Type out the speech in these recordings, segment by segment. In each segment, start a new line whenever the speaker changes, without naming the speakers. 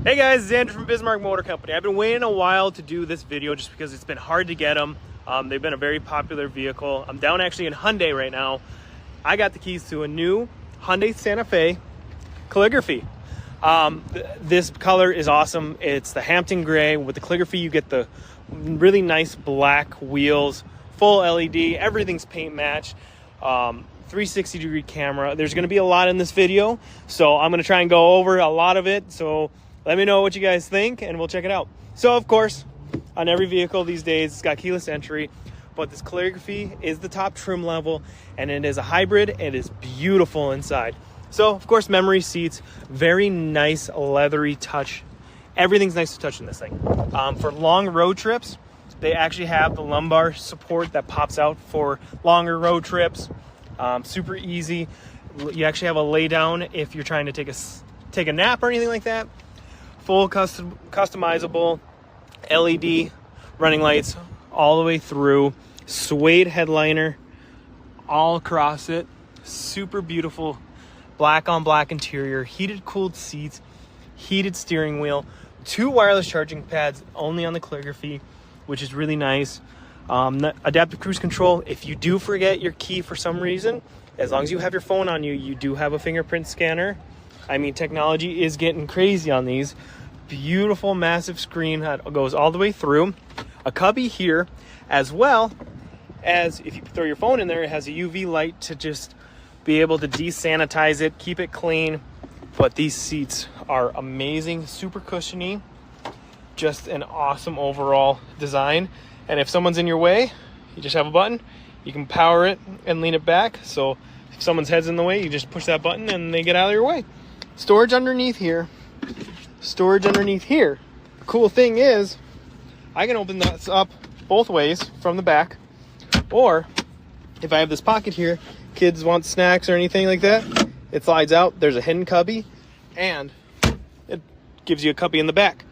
Hey guys, it's Andrew from Bismarck Motor Company. I've been waiting a while to do this video just because it's been hard to get them. They've been a very popular vehicle. I'm down actually in Hyundai right now. I got the keys to a new Hyundai Santa Fe Calligraphy. This color is awesome. It's the Hampton gray. With the Calligraphy, you get the really nice black wheels, full LED, everything's paint matched. 360-degree camera. There's going to be a lot in this video, so I'm going to try and go over a lot of it. So let me know what you guys think and we'll check it out. So of course, on every vehicle these days, it's got keyless entry, but this Calligraphy is the top trim level and it is a hybrid. It is beautiful inside. So of course, memory seats, very nice leathery touch. Everything's nice to touch in this thing. For long road trips, they actually have the lumbar support that pops out for longer road trips. Super easy. You actually have a lay down if you're trying to take a nap or anything like that. Full customizable LED running lights all the way through. Suede headliner all across it. Super beautiful black on black interior. Heated cooled seats. Heated steering wheel. 2 wireless charging pads only on the Calligraphy, which is really nice. Adaptive cruise control. If you do forget your key for some reason, as long as you have your phone on you, you do have a fingerprint scanner. I mean, technology is getting crazy on these. Beautiful, massive screen that goes all the way through. A cubby here, as well as if you throw your phone in there, it has a UV light to just be able to desanitize it, keep it clean. But these seats are amazing, super cushiony, just an awesome overall design. And if someone's in your way, you just have a button, you can power it and lean it back. So if someone's head's in the way, you just push that button and they get out of your way. Storage underneath here. Storage underneath here. The cool thing is, I can open this up both ways from the back. Or if I have this pocket here, kids want snacks or anything like that, it slides out. There's a hidden cubby and it gives you a cubby in the back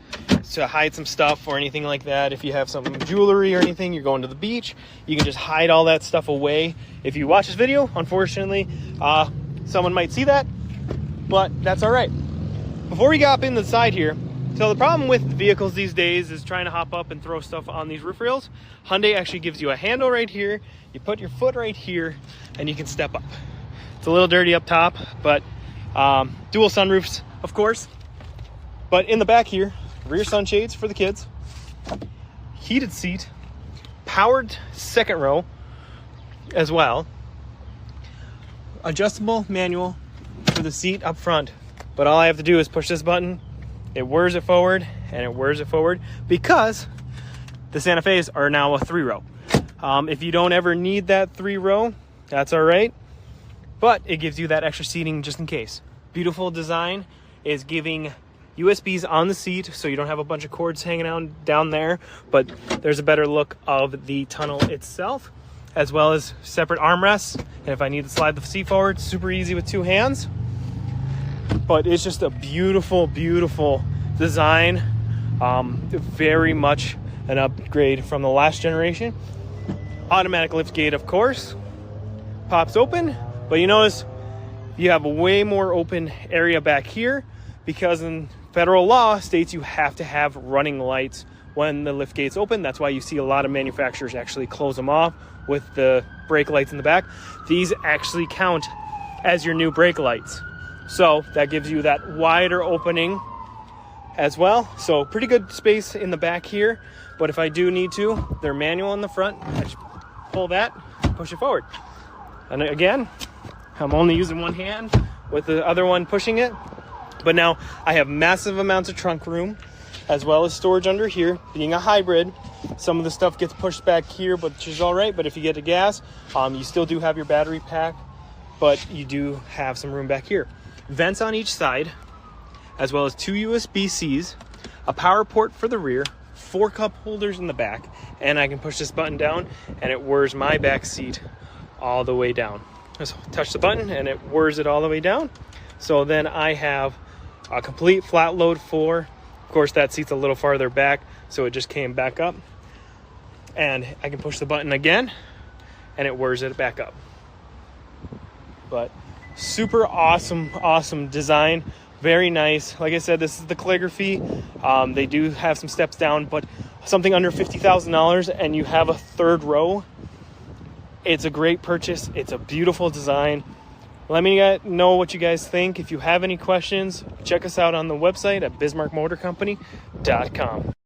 to hide some stuff or anything like that. If you have some jewelry or anything, you're going to the beach, you can just hide all that stuff away. If you watch this video, unfortunately, someone might see that, but that's all right. Before we hop in the side here, so the problem with vehicles these days is trying to hop up and throw stuff on these roof rails. Hyundai actually gives you a handle right here. You put your foot right here and you can step up. It's a little dirty up top, but dual sunroofs, of course. But in the back here, rear sunshades for the kids, heated seat, powered second row as well, adjustable manual for the seat up front. But all I have to do is push this button, it whirs it forward, and it whirs it forward because the Santa Fe's are now a 3-row. If you don't ever need that 3-row, that's all right, but it gives you that extra seating just in case. Beautiful design is giving USBs on the seat so you don't have a bunch of cords hanging out down there, but there's a better look of the tunnel itself, as well as separate armrests. And if I need to slide the seat forward, super easy with 2 hands. But it's just a beautiful, beautiful design. Very much an upgrade from the last generation. Automatic lift gate, of course, pops open, but you notice you have a way more open area back here because in federal law states you have to have running lights when the lift gates open. That's why you see a lot of manufacturers actually close them off with the brake lights in the back. These actually count as your new brake lights. So that gives you that wider opening as well. So pretty good space in the back here. But if I do need to, they're manual in the front. I just pull that, push it forward. And again, I'm only using one hand with the other one pushing it. But now I have massive amounts of trunk room as well as storage under here. Being a hybrid, some of the stuff gets pushed back here, which is all right. But if you get to gas, you still do have your battery pack, but you do have some room back here. Vents on each side, as well as 2 USB-Cs, a power port for the rear, 4 cup holders in the back, and I can push this button down and it whirs my back seat all the way down. Just touch the button and it whirs it all the way down. So then I have a complete flat load 4. Of course, that seat's a little farther back, so it just came back up. And I can push the button again and it whirs it back up. But super awesome design. Very nice. Like I said, this is the Calligraphy. They do have some steps down, but something under $50,000 and you have a third row, it's a great purchase. It's a beautiful design. Let me know what you guys think. If you have any questions, check us out on the website at bismarckmotorcompany.com.